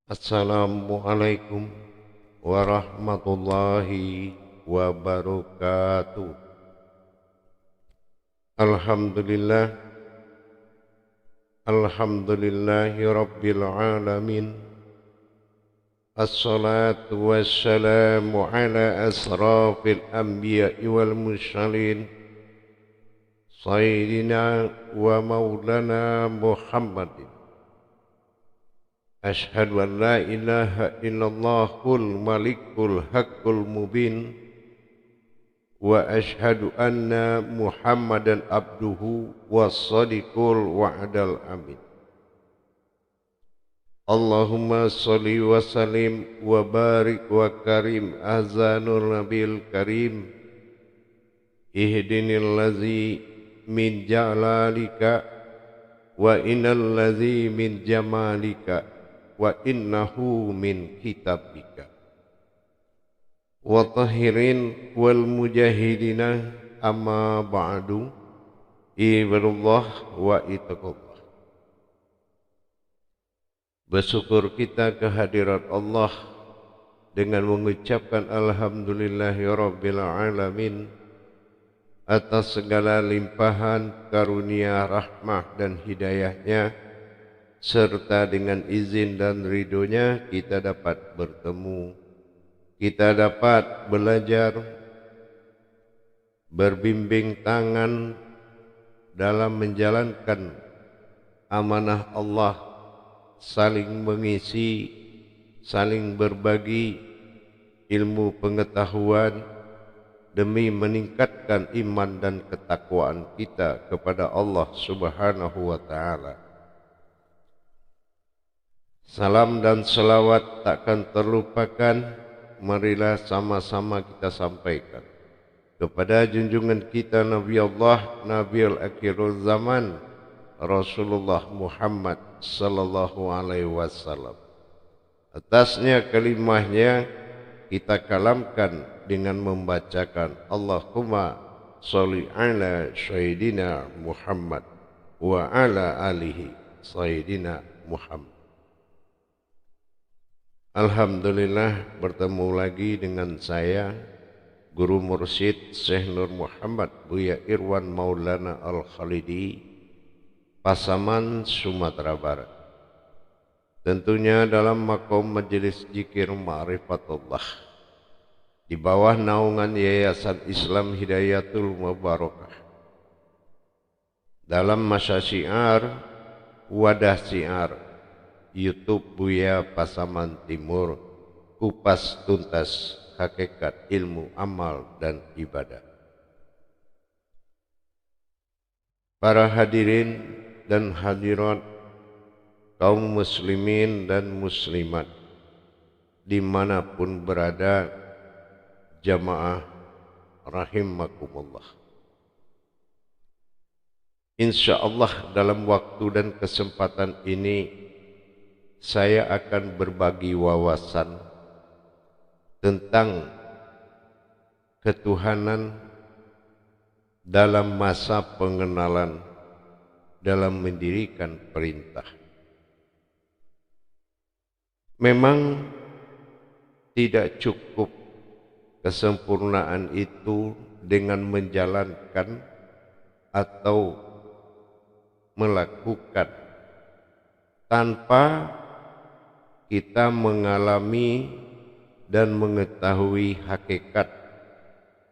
Assalamualaikum warahmatullahi wabarakatuh. Alhamdulillah, alhamdulillahi rabbil alamin. Assalatu wassalamu ala asrafil anbiya'i wal mursalin, sayyidina wa maulana Muhammadin. Ashhadu an la ilaha illallahul malikul haqqul mubin wa ashhadu anna Muhammadan abduhu was-sadiqul wa'dal amin. Allahumma salli wa sallim wa barik wa karim azanul nabil karim ihdinil ladzi min jalalika wa innal ladzi min jamalika wa innahu min kitabika wa tahirin wal mujahidina amma ba'du ibadallah wa itaqullah. Bersyukur kita kehadirat Allah dengan mengucapkan alhamdulillahi rabbil alamin atas segala limpahan karunia rahmah dan hidayahnya, serta dengan izin dan ridhonya kita dapat bertemu, kita dapat belajar, berbimbing tangan dalam menjalankan amanah Allah, saling mengisi, saling berbagi ilmu pengetahuan demi meningkatkan iman dan ketakwaan kita kepada Allah Subhanahu wa ta'ala. Salam dan selawat takkan terlupakan, marilah sama-sama kita sampaikan kepada junjungan kita Nabi Allah, Nabiul Akhirul Zaman, Rasulullah Muhammad sallallahu alaihi wasallam. Atasnya kalimahnya kita kalamkan dengan membacakan Allahumma sholli ala sayyidina Muhammad wa ala alihi sayyidina Muhammad. Alhamdulillah, bertemu lagi dengan saya, Guru Mursyid Syekh Nur Muhammad Buya Irwan Maulana Al-Khalidi, Pasaman, Sumatera Barat. Tentunya dalam makom majelis zikir ma'rifatullah di bawah naungan Yayasan Islam Hidayatul Mubarakah dalam masa syiar wadah syiar YouTube Buya Pasaman Timur, kupas tuntas hakikat ilmu amal dan ibadah. Para hadirin dan hadirat, kaum muslimin dan muslimat dimanapun berada, jamaah rahimakumullah. Insyaallah dalam waktu dan kesempatan ini saya akan berbagi wawasan tentang ketuhanan dalam masa pengenalan dalam mendirikan perintah. Memang tidak cukup kesempurnaan itu dengan menjalankan atau melakukan tanpa kita mengalami dan mengetahui hakikat,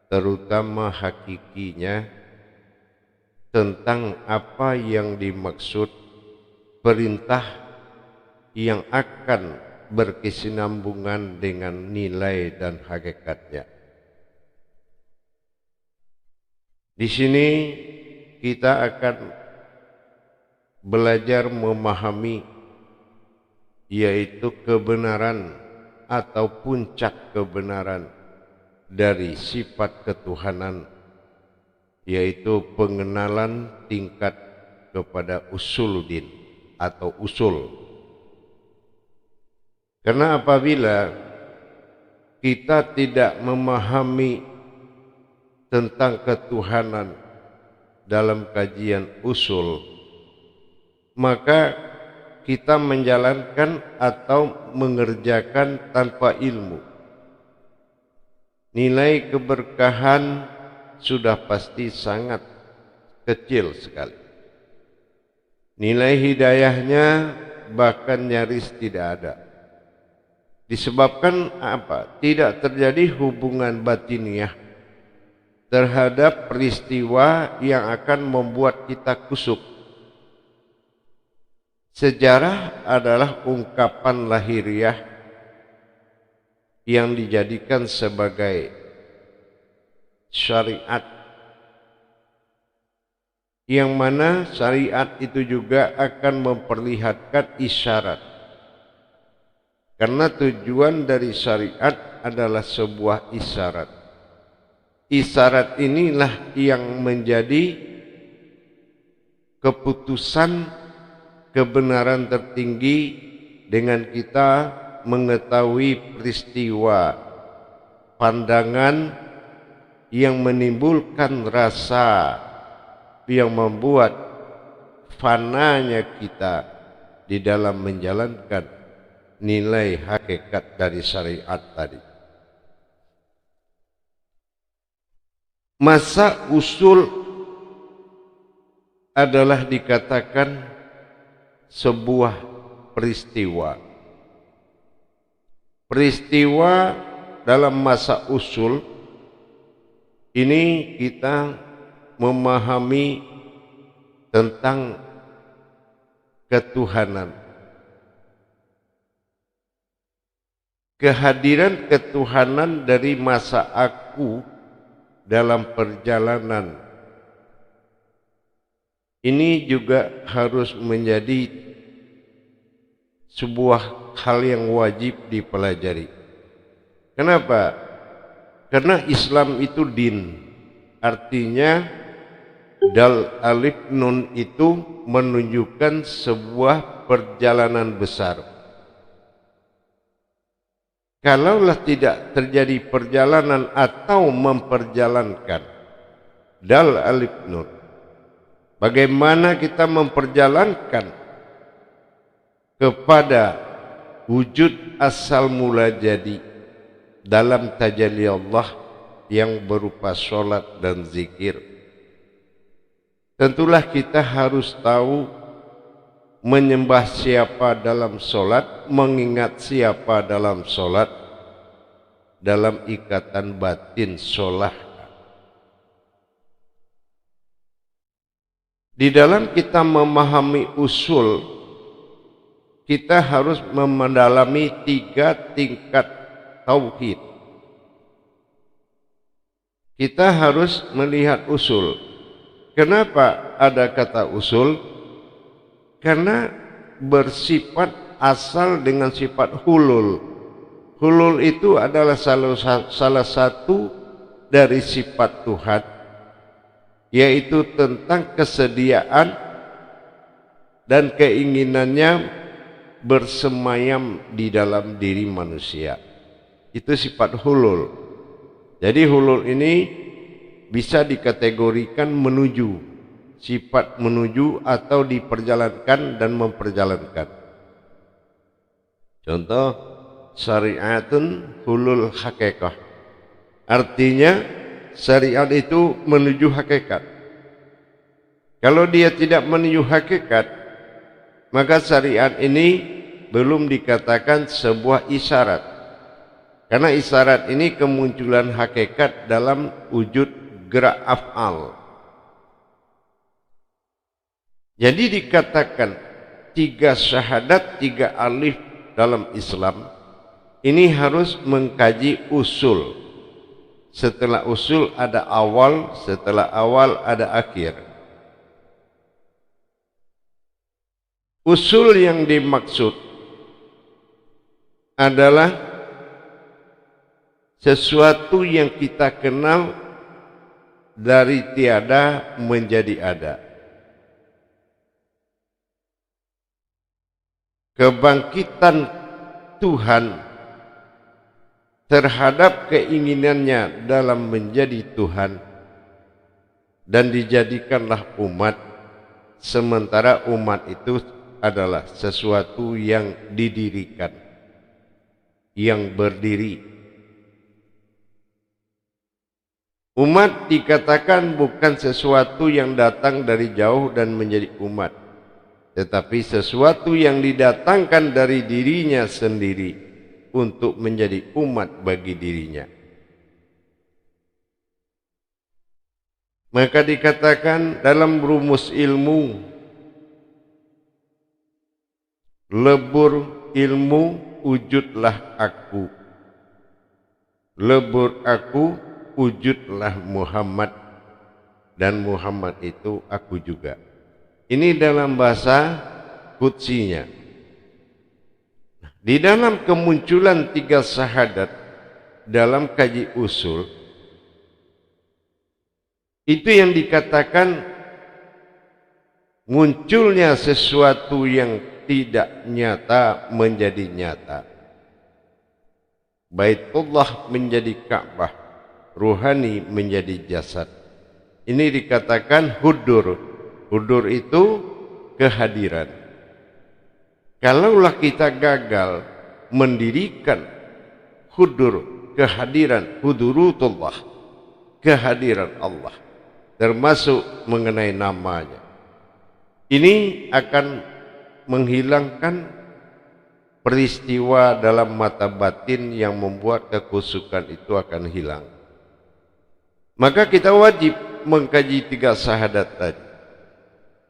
terutama hakikinya, tentang apa yang dimaksud perintah yang akan berkesinambungan dengan nilai dan hakikatnya. Di sini kita akan belajar memahami, yaitu kebenaran atau puncak kebenaran dari sifat ketuhanan, yaitu pengenalan tingkat kepada usuluddin atau usul. Karena apabila kita tidak memahami tentang ketuhanan dalam kajian usul, maka kita menjalankan atau mengerjakan tanpa ilmu, nilai keberkahan sudah pasti sangat kecil sekali. Nilai hidayahnya bahkan nyaris tidak ada. Disebabkan apa? Tidak terjadi hubungan batiniah terhadap peristiwa yang akan membuat kita kusuk. Sejarah adalah ungkapan lahiriah yang dijadikan sebagai syariat, yang mana syariat itu juga akan memperlihatkan isyarat, karena tujuan dari syariat adalah sebuah isyarat. Isyarat inilah yang menjadi keputusan kebenaran tertinggi dengan kita mengetahui peristiwa, pandangan yang menimbulkan rasa yang membuat fananya kita di dalam menjalankan nilai hakikat dari syariat tadi. Masa usul adalah dikatakan sebuah peristiwa. Peristiwa dalam masa usul ini kita memahami tentang ketuhanan. Kehadiran ketuhanan dari masa aku dalam perjalanan ini juga harus menjadi sebuah hal yang wajib dipelajari. Kenapa? Karena Islam itu din, artinya dal alif nun itu menunjukkan sebuah perjalanan besar. Kalaulah tidak terjadi perjalanan atau memperjalankan dal alif nun, bagaimana kita memperjalankan kepada wujud asal mula jadi dalam tajalli Allah yang berupa sholat dan zikir? Tentulah kita harus tahu menyembah siapa dalam sholat, mengingat siapa dalam sholat, dalam ikatan batin sholat. Di dalam kita memahami usul, kita harus mendalami 3 tingkat tauhid. Kita harus melihat usul. Kenapa ada kata usul? Karena bersifat asal dengan sifat hulul. Hulul itu adalah salah satu dari sifat Tuhan, yaitu tentang kesediaan dan keinginannya bersemayam di dalam diri manusia. Itu sifat hulul. Jadi hulul ini bisa dikategorikan menuju, sifat menuju atau diperjalankan dan memperjalankan. Contoh, syariatun hulul hakikah, artinya syariat itu menuju hakikat. Kalau dia tidak menuju hakikat, maka syariat ini belum dikatakan sebuah isyarat, karena isyarat ini kemunculan hakikat dalam wujud gerak af'al. Jadi dikatakan 3 syahadat, 3 alif dalam Islam ini harus mengkaji usul. Setelah usul ada awal, setelah awal ada akhir. Usul yang dimaksud adalah sesuatu yang kita kenal dari tiada menjadi ada. Kebangkitan Tuhan terhadap keinginannya dalam menjadi Tuhan dan dijadikanlah umat, sementara umat itu adalah sesuatu yang didirikan, yang berdiri. Umat dikatakan bukan sesuatu yang datang dari jauh dan menjadi umat, tetapi sesuatu yang didatangkan dari dirinya sendiri untuk menjadi umat bagi dirinya. Maka dikatakan dalam rumus ilmu, lebur ilmu wujudlah aku, lebur aku wujudlah Muhammad, dan Muhammad itu aku juga. Ini dalam bahasa Qudsinya. Di dalam kemunculan tiga syahadat dalam kaji usul, itu yang dikatakan munculnya sesuatu yang tidak nyata menjadi nyata. Baitullah menjadi Ka'bah, ruhani menjadi jasad. Ini dikatakan hudur. Hudur itu kehadiran. Kalaulah kita gagal mendirikan hudur, kehadiran, hudurutullah, kehadiran Allah, termasuk mengenai namanya, ini akan menghilangkan peristiwa dalam mata batin yang membuat kekusukan itu akan hilang. Maka kita wajib mengkaji tiga syahadat tadi.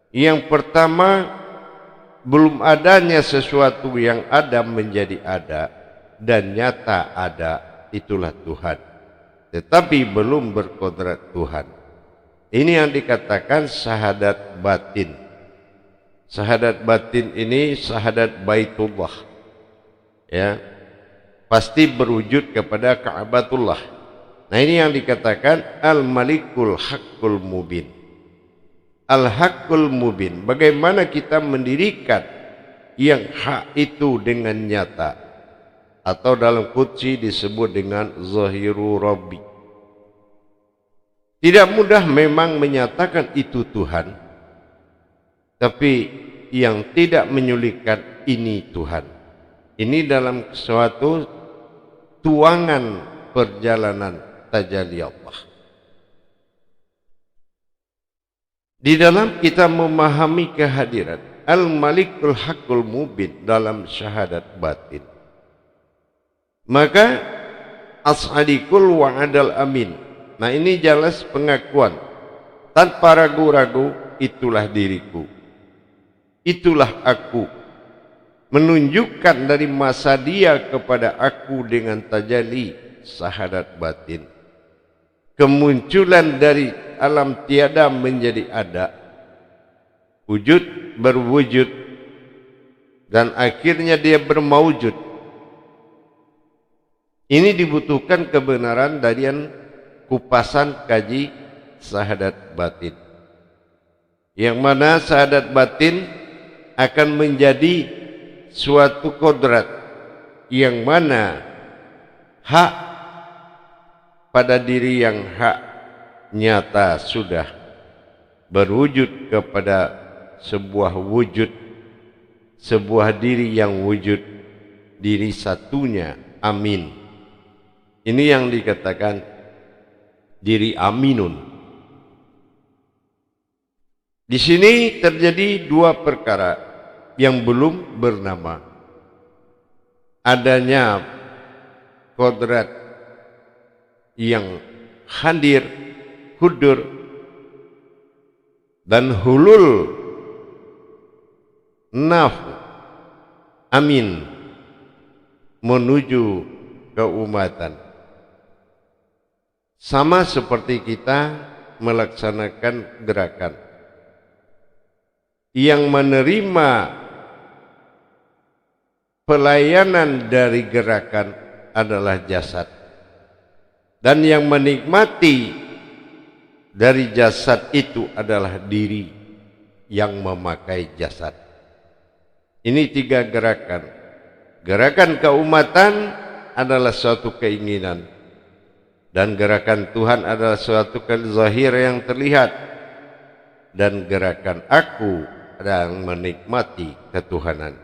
Yang pertama, belum adanya sesuatu yang ada menjadi ada dan nyata ada, itulah Tuhan. Tetapi belum berkodrat Tuhan. Ini yang dikatakan syahadat batin. Syahadat batin ini syahadat Baitullah. Ya, pasti berwujud kepada Ka'batullah. Nah, ini yang dikatakan Al-Malikul Haqqul Mubin. Al-Haqqul Mubin, bagaimana kita mendirikan yang hak itu dengan nyata, atau dalam Qudsi disebut dengan Zahiru Rabbi. Tidak mudah memang menyatakan itu Tuhan, tapi yang tidak menyulitkan ini Tuhan. Ini dalam suatu tuangan perjalanan tajalli Allah. Di dalam kita memahami kehadiran Al-Malikul Haqqul Mubin dalam syahadat batin, maka As'adikul wa'adal amin. Nah, ini jelas pengakuan tanpa ragu-ragu, itulah diriku, itulah aku, menunjukkan dari masa dia kepada aku dengan tajalli syahadat batin, kemunculan dari alam tiada menjadi ada, wujud berwujud, dan akhirnya dia bermaujud. Ini dibutuhkan kebenaran dari kupasan kaji syahadat batin, yang mana syahadat batin akan menjadi suatu kodrat yang mana hak pada diri yang hak nyata sudah berwujud kepada sebuah wujud, sebuah diri yang wujud, diri satunya, amin. Ini yang dikatakan diri aminun. Di sini terjadi dua perkara yang belum bernama. Adanya kodrat yang hadir, hudur, dan hulul naf, amin, menuju keumatan. Sama seperti kita melaksanakan gerakan. Yang menerima pelayanan dari gerakan adalah jasad, dan yang menikmati dari jasad itu adalah diri yang memakai jasad. Ini tiga gerakan. Gerakan keumatan adalah suatu keinginan, dan gerakan Tuhan adalah suatu zahir yang terlihat, dan gerakan aku dan menikmati ketuhanan.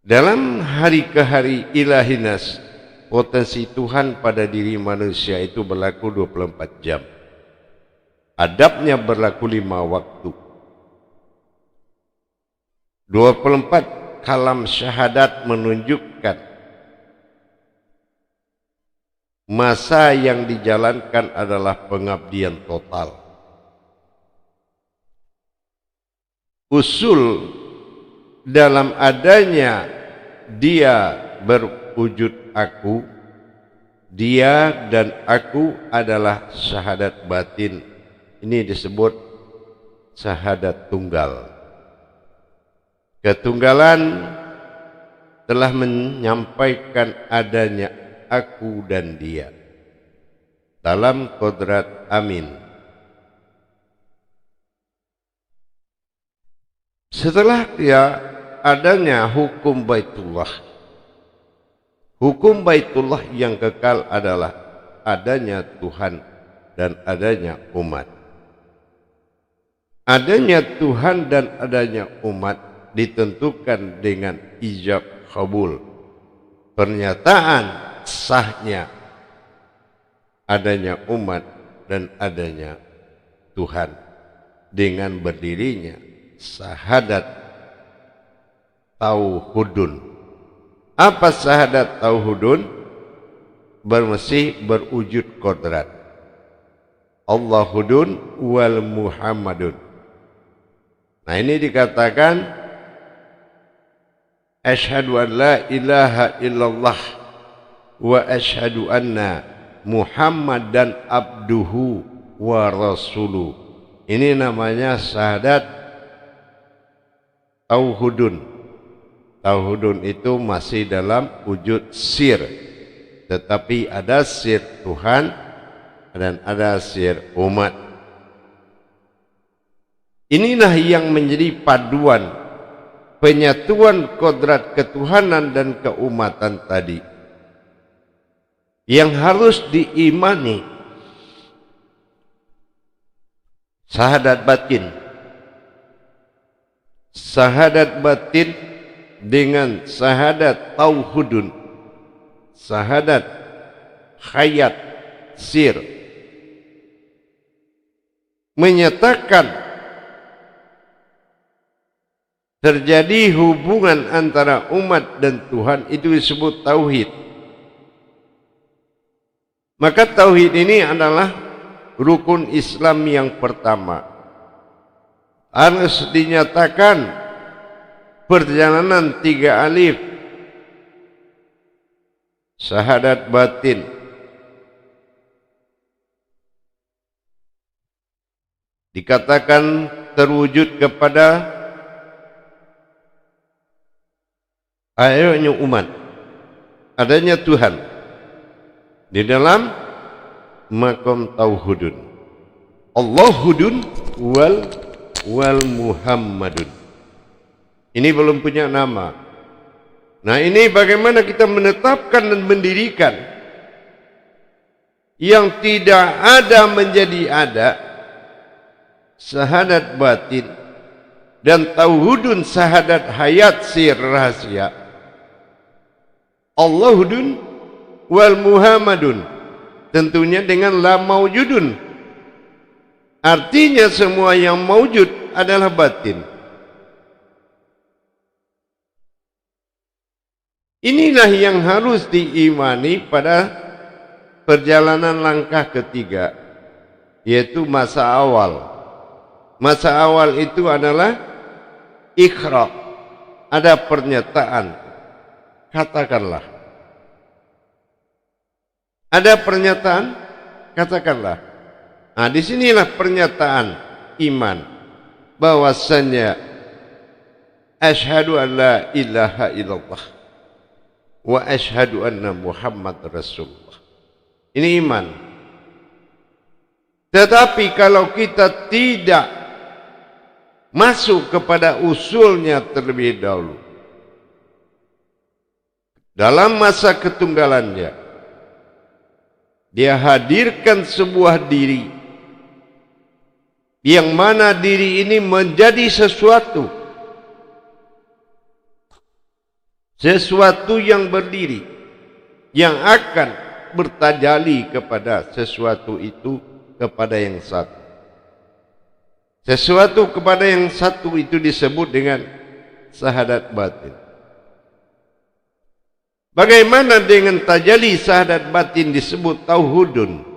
Dalam hari ke hari ilahinas, potensi Tuhan pada diri manusia itu berlaku 24 jam. Adabnya berlaku 5 waktu. 24 kalam syahadat menunjukkan masa yang dijalankan adalah pengabdian total. Usul dalam adanya dia berwujud aku, dia dan aku adalah syahadat batin. Ini disebut syahadat tunggal. Ketunggalan telah menyampaikan adanya aku dan dia dalam kodrat amin. Setelah dia adanya hukum Baitullah. Hukum Baitullah yang kekal adalah adanya Tuhan dan adanya umat. Adanya Tuhan dan adanya umat ditentukan dengan ijab kabul. Pernyataan sahnya adanya umat dan adanya Tuhan dengan berdirinya syahadat tauhudun. Apa syahadat tauhudun? Berwujud kodrat. Allahudun wal Muhammadun. Nah ini dikatakan asyhadu an la ilaha illallah wa asyhadu anna Muhammadan abduhu wa rasuluh. Ini namanya syahadat tauhudun. Tauhudun itu masih dalam wujud sir, tetapi ada sir Tuhan dan ada sir umat. Inilah yang menjadi paduan penyatuan kodrat ketuhanan dan keumatan tadi yang harus diimani. Syahadat batin. Syahadat batin dengan syahadat tauhudun, syahadat hayat sir, menyatakan terjadi hubungan antara umat dan Tuhan, itu disebut tauhid. Maka tauhid ini adalah rukun Islam yang pertama. Harus dinyatakan perjalanan 3 alif syahadat batin. Dikatakan terwujud kepada adanya umat, adanya Tuhan di dalam maqam tauhudun. Allahudun wal Muhammadun. Ini belum punya nama. Nah ini bagaimana kita menetapkan dan mendirikan yang tidak ada menjadi ada, syahadat batin dan tauhudun syahadat hayat sir rahasia. Allahudun wal Muhammadun, tentunya dengan la maujudun. Artinya semua yang maujud adalah batin. Inilah yang harus diimani pada perjalanan langkah ketiga, yaitu masa awal. Masa awal itu adalah ikhra, ada pernyataan, katakanlah. Ada pernyataan, katakanlah. Nah, disinilah pernyataan iman, bahwasannya asyhadu an la ilaha illallah wa asyhadu anna Muhammad Rasulullah. Ini iman. Tetapi kalau kita tidak masuk kepada usulnya terlebih dahulu, dalam masa ketunggalannya, dia hadirkan sebuah diri yang mana diri ini menjadi sesuatu yang berdiri, yang akan bertajali kepada sesuatu itu, kepada yang satu. Sesuatu kepada yang satu itu disebut dengan syahadat batin. Bagaimana dengan tajali syahadat batin disebut tauhudun?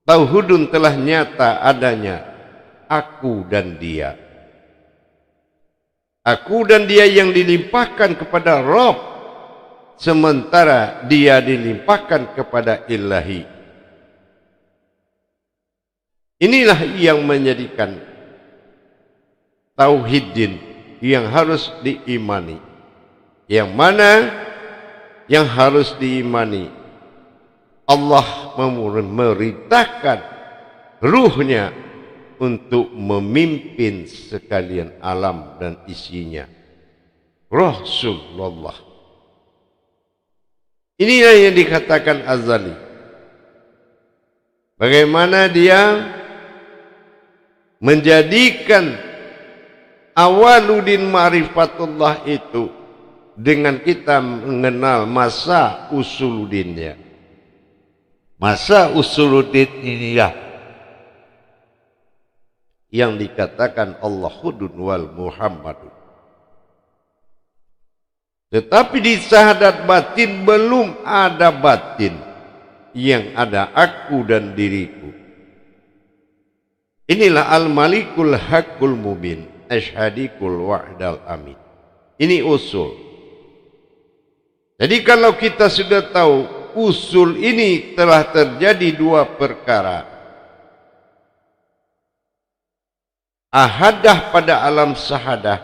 Tauhudun telah nyata adanya aku dan dia. Aku dan dia yang dilimpahkan kepada Rabb, sementara dia dilimpahkan kepada Ilahi. Inilah yang menjadikan tauhidin yang harus diimani. Yang mana yang harus diimani? Allah memerintahkan ruhnya untuk memimpin sekalian alam dan isinya. Rasulullah. Inilah yang dikatakan azali. Bagaimana dia menjadikan awaludin ma'rifatullah itu dengan kita mengenal masa usuludinnya. Masa usuludin inilah yang dikatakan Allahudun wal Muhammadun. Tetapi di syahadat batin belum ada batin, yang ada aku dan diriku. Inilah al-malikul haqqul mubin, asyhadikul wa'dal amin. Ini usul. Jadi kalau kita sudah tahu usul ini telah terjadi dua perkara. Ahadah pada alam syahadah,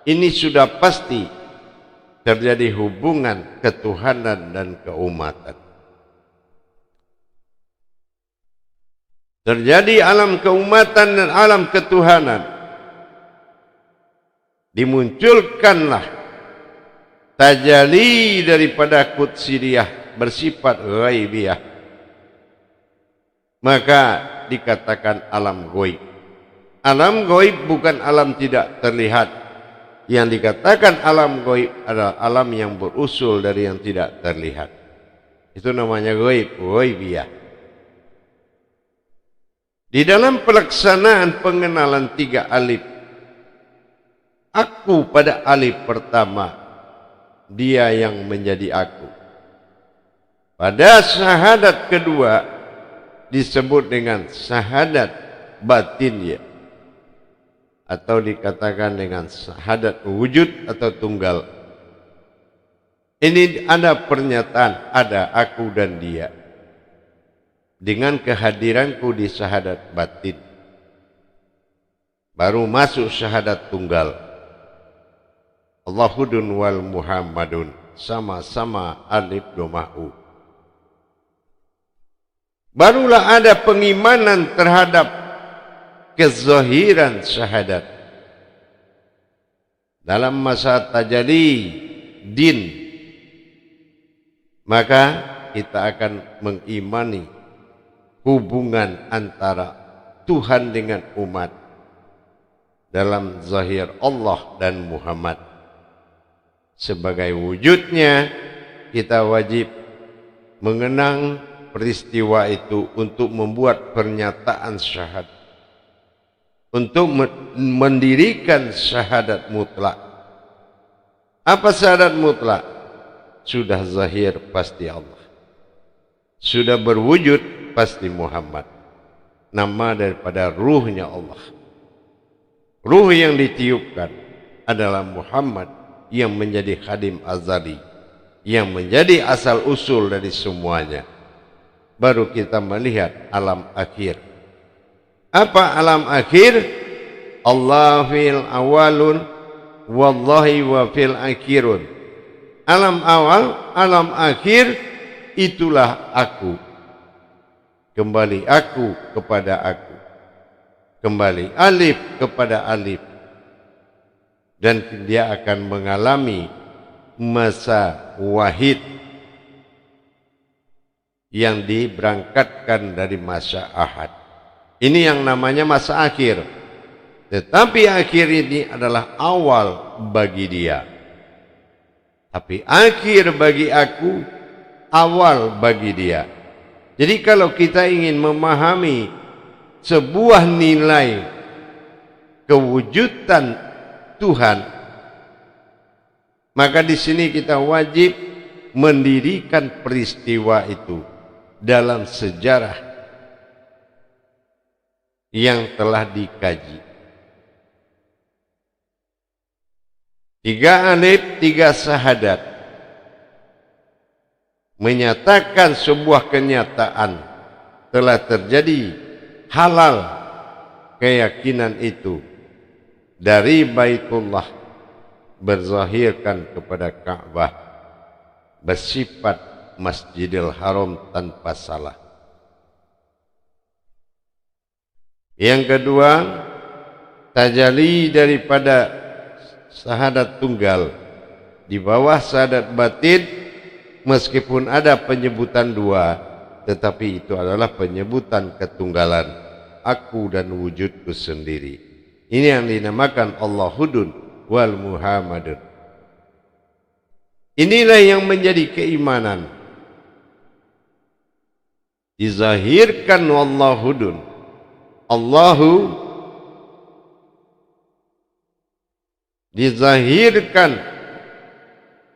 ini sudah pasti terjadi hubungan ketuhanan dan keumatan. Terjadi alam keumatan dan alam ketuhanan. Dimunculkanlah tajali daripada kudsiriyah bersifat ghaibiyah, maka dikatakan alam ghaib. Alam ghaib bukan alam tidak terlihat. Yang dikatakan alam ghaib adalah alam yang berusul dari yang tidak terlihat. Itu namanya ghaib, ghaibiyah. Di dalam pelaksanaan pengenalan tiga alif, aku pada alif pertama, dia yang menjadi aku. Pada syahadat kedua disebut dengan syahadat batin, atau dikatakan dengan syahadat wujud atau tunggal. Ini ada pernyataan ada aku dan dia dengan kehadiranku di syahadat batin, baru masuk syahadat tunggal. Allahudun wal Muhammadun, sama-sama alif doma'u. Barulah ada pengimanan terhadap kezahiran syahadat. Dalam masa tajali din, maka kita akan mengimani hubungan antara Tuhan dengan umat dalam zahir Allah dan Muhammad. Sebagai wujudnya, kita wajib mengenang peristiwa itu untuk membuat pernyataan syahadat, untuk mendirikan syahadat mutlak. Apa syahadat mutlak? Sudah zahir pasti Allah, sudah berwujud pasti Muhammad, nama daripada ruhnya Allah. Ruh yang ditiupkan adalah Muhammad yang menjadi khadim azali, yang menjadi asal usul dari semuanya. Baru kita melihat alam akhir. Apa alam akhir? Allah fil awalun, wallahi wa fil akhirun. Alam awal, alam akhir, itulah aku. Kembali aku kepada aku. Kembali alif kepada alif. Dan dia akan mengalami masa wahid yang diberangkatkan dari masa ahad. Ini yang namanya masa akhir. Tetapi akhir ini adalah awal bagi dia. Tapi akhir bagi aku, awal bagi dia. Jadi kalau kita ingin memahami sebuah nilai kewujudan Tuhan, maka di sini kita wajib mendirikan peristiwa itu dalam sejarah yang telah dikaji. 3 alif, 3 syahadat menyatakan sebuah kenyataan telah terjadi halal keyakinan itu dari Baitullah berzahirkan kepada Ka'bah bersifat Masjidil Haram tanpa salah. Yang kedua, tajalli daripada syahadat tunggal di bawah syahadat batin, meskipun ada penyebutan dua, tetapi itu adalah penyebutan ketunggalan aku dan wujudku sendiri. Ini yang dinamakan Allahudun wal Muhammadun. Inilah yang menjadi keimanan. Dizahirkan Allahudun, Allahu dizahirkan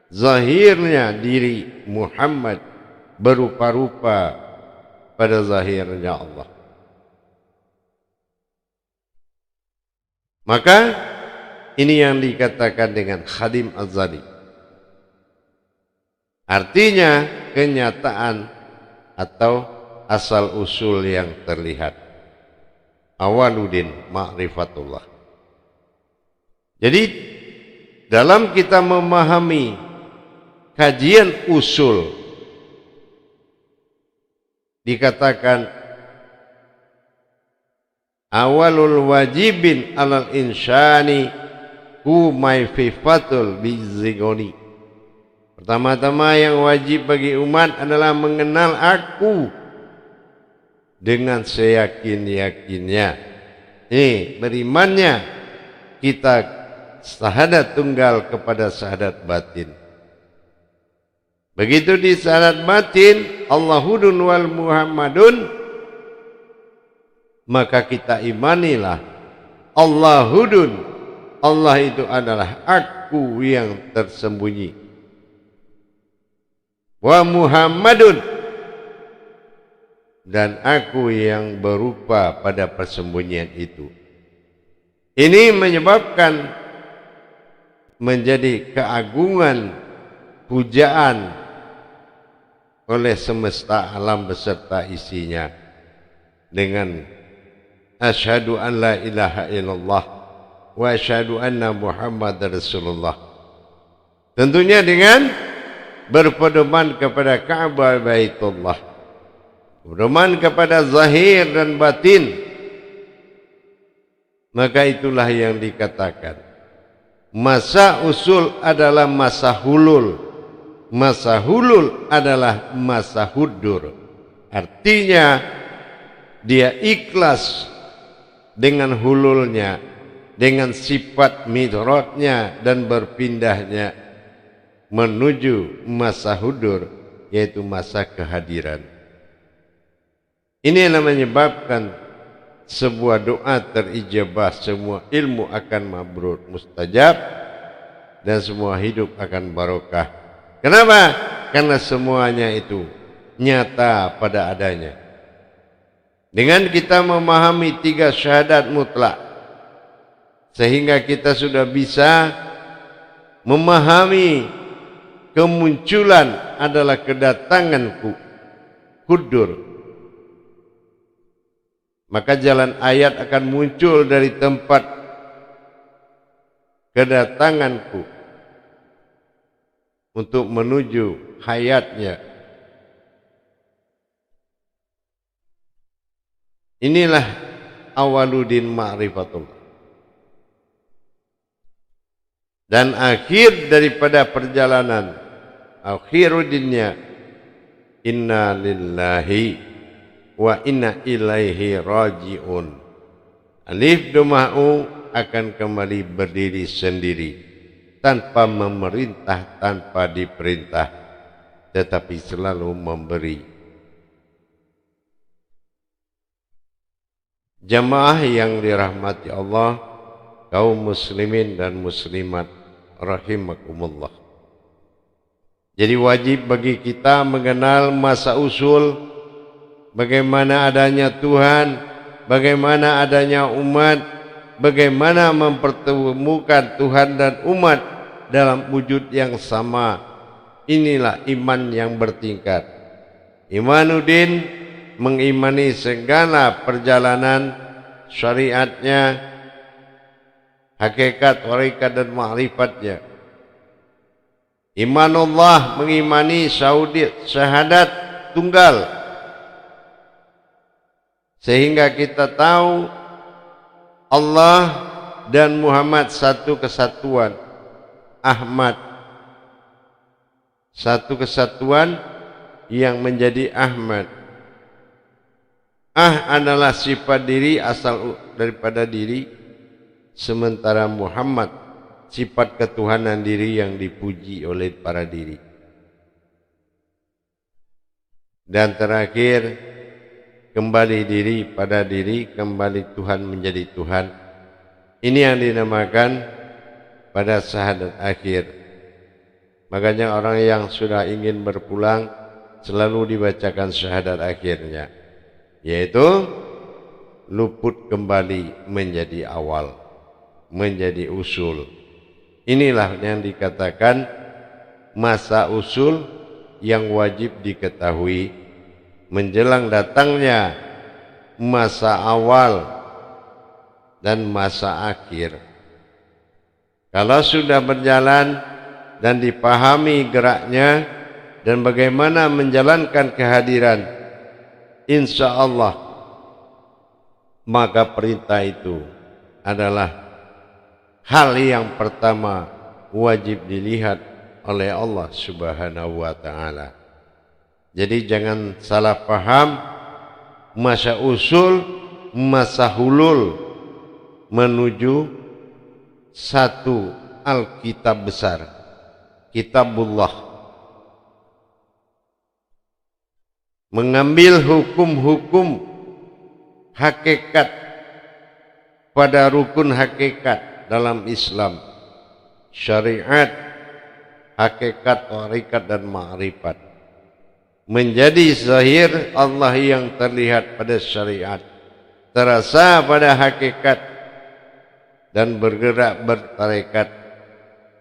zahirnya diri Muhammad berupa-rupa pada zahirnya Allah. Maka ini yang dikatakan dengan khadim azali. Artinya kenyataan atau asal usul yang terlihat. Awaluddin ma'rifatullah. Jadi dalam kita memahami kajian usul dikatakan awalul wajibin alal insani hu ma'rifatul bizigoni. Pertama-tama yang wajib bagi umat adalah mengenal aku dengan seyakin-yakinnya. Ini berimannya kita syahadat tunggal kepada syahadat batin. Begitu di syahadat batin Allahudun wal Muhammadun, maka kita imanilah Allahudun, Allah itu adalah aku yang tersembunyi, wa Muhammadun, dan aku yang berupa pada persembunyian itu. Ini menyebabkan menjadi keagungan pujaan oleh semesta alam beserta isinya dengan asyhadu an la ilaha illallah wa asyhadu anna Muhammadar Rasulullah. Tentunya dengan berpedoman kepada Ka'bah Baitullah, berpedoman kepada zahir dan batin. Maka itulah yang dikatakan masa usul adalah masa hulul, masa hulul adalah masa hudur. Artinya dia ikhlas dengan hululnya, dengan sifat midratnya dan berpindahnya menuju masa hudur, yaitu masa kehadiran. Ini yang menyebabkan sebuah doa terijabah, semua ilmu akan mabrur mustajab, dan semua hidup akan barokah. Kenapa? Karena semuanya itu nyata pada adanya. Dengan kita memahami 3 syahadat mutlak, sehingga kita sudah bisa memahami kemunculan adalah kedatanganku, hudur. Maka jalan ayat akan muncul dari tempat kedatanganku untuk menuju hayatnya. Inilah awaluddin ma'rifatullah. Dan akhir daripada perjalanan, akhiruddinnya, inna lillahi wa inna ilaihi raji'un. Alif domah u akan kembali berdiri sendiri tanpa memerintah, tanpa diperintah, tetapi selalu memberi. Jamaah yang dirahmati Allah, kaum muslimin dan muslimat rahimakumullah. Jadi wajib bagi kita mengenal masa usul, bagaimana adanya Tuhan, bagaimana adanya umat, bagaimana mempertemukan Tuhan dan umat dalam wujud yang sama. Inilah iman yang bertingkat. Imanuddin mengimani segala perjalanan syariatnya, hakikat, warikat dan ma'rifatnya. Imanullah mengimani syahadat tunggal, sehingga kita tahu Allah dan Muhammad satu kesatuan. Ahmad satu kesatuan yang menjadi Ahmad. Adalah sifat diri, asal daripada diri, sementara Muhammad sifat ketuhanan diri yang dipuji oleh para diri. Dan terakhir, kembali diri pada diri, kembali Tuhan menjadi Tuhan. Ini yang dinamakan pada syahadat akhir. Makanya orang yang sudah ingin berpulang selalu dibacakan syahadat akhirnya, yaitu luput kembali menjadi awal, menjadi usul. Inilah yang dikatakan masa usul yang wajib diketahui menjelang datangnya masa awal dan masa akhir. Kalau sudah berjalan dan dipahami geraknya dan bagaimana menjalankan kehadiran, insya Allah maka perintah itu adalah hal yang pertama wajib dilihat oleh Allah Subhanahu wa ta'ala. Jadi jangan salah paham masa usul, masa hulul menuju satu Alkitab besar, Kitabullah. Mengambil hukum-hukum hakikat pada rukun hakikat dalam Islam, syariat, hakikat, warikat dan ma'rifat. Menjadi zahir Allah yang terlihat pada syariat, terasa pada hakikat, dan bergerak bertarekat,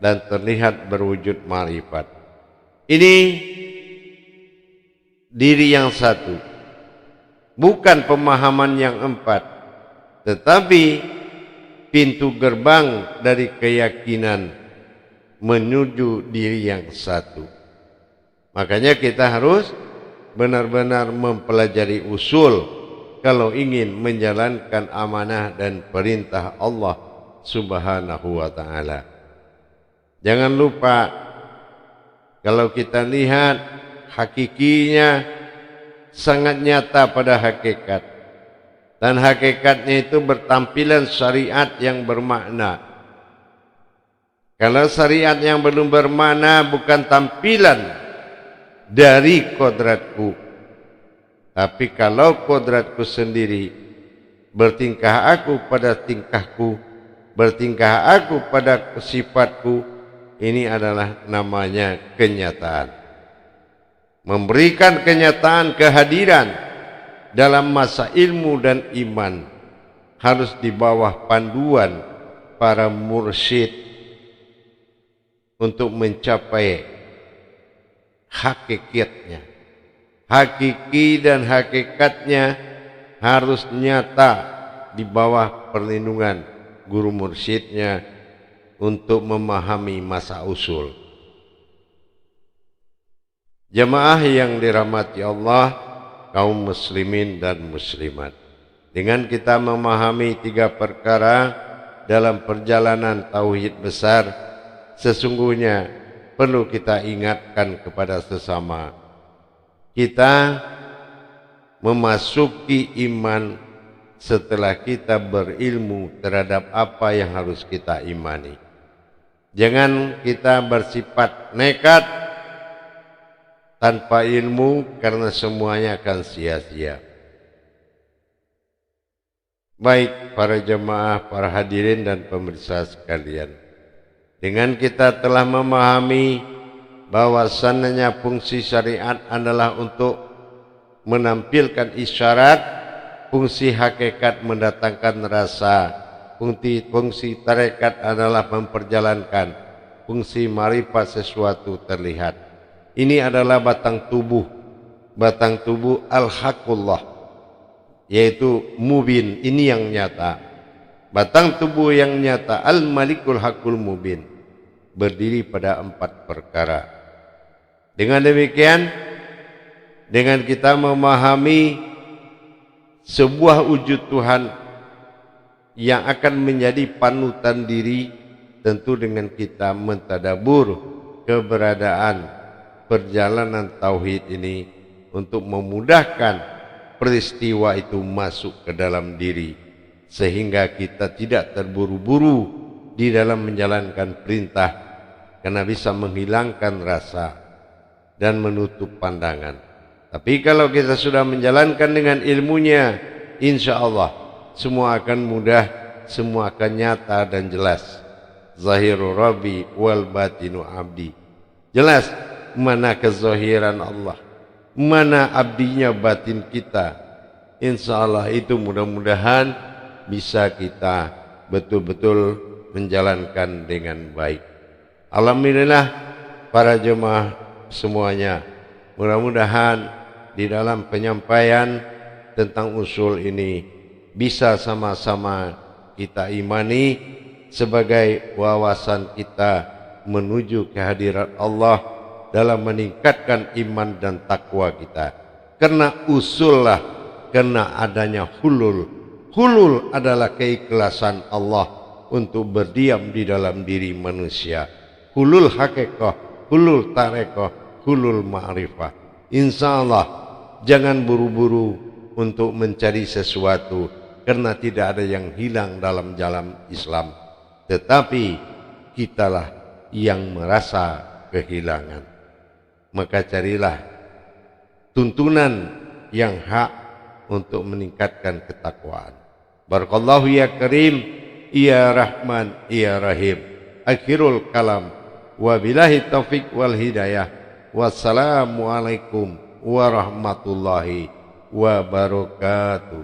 dan terlihat berwujud ma'rifat. Ini diri yang satu, bukan pemahaman yang empat, tetapi pintu gerbang dari keyakinan menuju diri yang satu. Makanya kita harus benar-benar mempelajari usul kalau ingin menjalankan amanah dan perintah Allah Subhanahu wa ta'ala. Jangan lupa, kalau kita lihat hakikinya sangat nyata pada hakikat, dan hakikatnya itu bertampilan syariat yang bermakna. Kalau syariat yang belum bermakna bukan tampilan dari kodratku, tapi kalau kodratku sendiri, bertingkah aku pada tingkahku, bertingkah aku pada sifatku, ini adalah namanya kenyataan. Memberikan kenyataan kehadiran dalam masa ilmu dan iman harus di bawah panduan para mursyid untuk mencapai hakikatnya. Hakiki dan hakikatnya harus nyata di bawah perlindungan guru mursyidnya untuk memahami masa usul. Jemaah yang dirahmati Allah, kaum muslimin dan muslimat, dengan kita memahami tiga perkara dalam perjalanan tauhid besar, sesungguhnya perlu kita ingatkan kepada sesama kita memasuki iman setelah kita berilmu terhadap apa yang harus kita imani. Jangan kita bersifat nekat tanpa ilmu, karena semuanya akan sia-sia. Baik para jemaah, para hadirin dan pemirsa sekalian, dengan kita telah memahami bahwasannya fungsi syariat adalah untuk menampilkan isyarat, fungsi hakikat mendatangkan rasa, fungsi tarekat adalah memperjalankan, fungsi marifat sesuatu terlihat. Ini adalah batang tubuh al-haqqullah, yaitu mubin, ini yang nyata. Batang tubuh yang nyata al-malikul haqqul mubin berdiri pada 4 perkara. Dengan demikian, dengan kita memahami sebuah wujud Tuhan yang akan menjadi panutan diri, tentu dengan kita mentadabur keberadaan perjalanan tauhid ini untuk memudahkan peristiwa itu masuk ke dalam diri, sehingga kita tidak terburu-buru di dalam menjalankan perintah, karena bisa menghilangkan rasa dan menutup pandangan. Tapi kalau kita sudah menjalankan dengan ilmunya, insya Allah semua akan mudah, semua akan nyata dan jelas. Zahiru Rabbi wal batinu abdi. Jelas mana kezahiran Allah, mana abdinya batin kita. Insya Allah itu mudah-mudahan bisa kita betul-betul menjalankan dengan baik. Alhamdulillah para jemaah semuanya, mudah-mudahan di dalam penyampaian tentang usul ini bisa sama-sama kita imani sebagai wawasan kita menuju kehadirat Allah dalam meningkatkan iman dan takwa kita. Karena usullah, karena adanya hulul. Hulul adalah keikhlasan Allah untuk berdiam di dalam diri manusia. Hulul hakikah, hulul tarekah, hulul ma'rifah. Insya Allah jangan buru-buru untuk mencari sesuatu, karena tidak ada yang hilang dalam jalan Islam, tetapi kitalah yang merasa kehilangan. Maka carilah tuntunan yang hak untuk meningkatkan ketakwaan. Barakallahu ya Karim, ya Rahman, ya Rahim. Akhirul kalam, wabillahi taufik wal hidayah. Wassalamualaikum warahmatullahi wabarakatuh.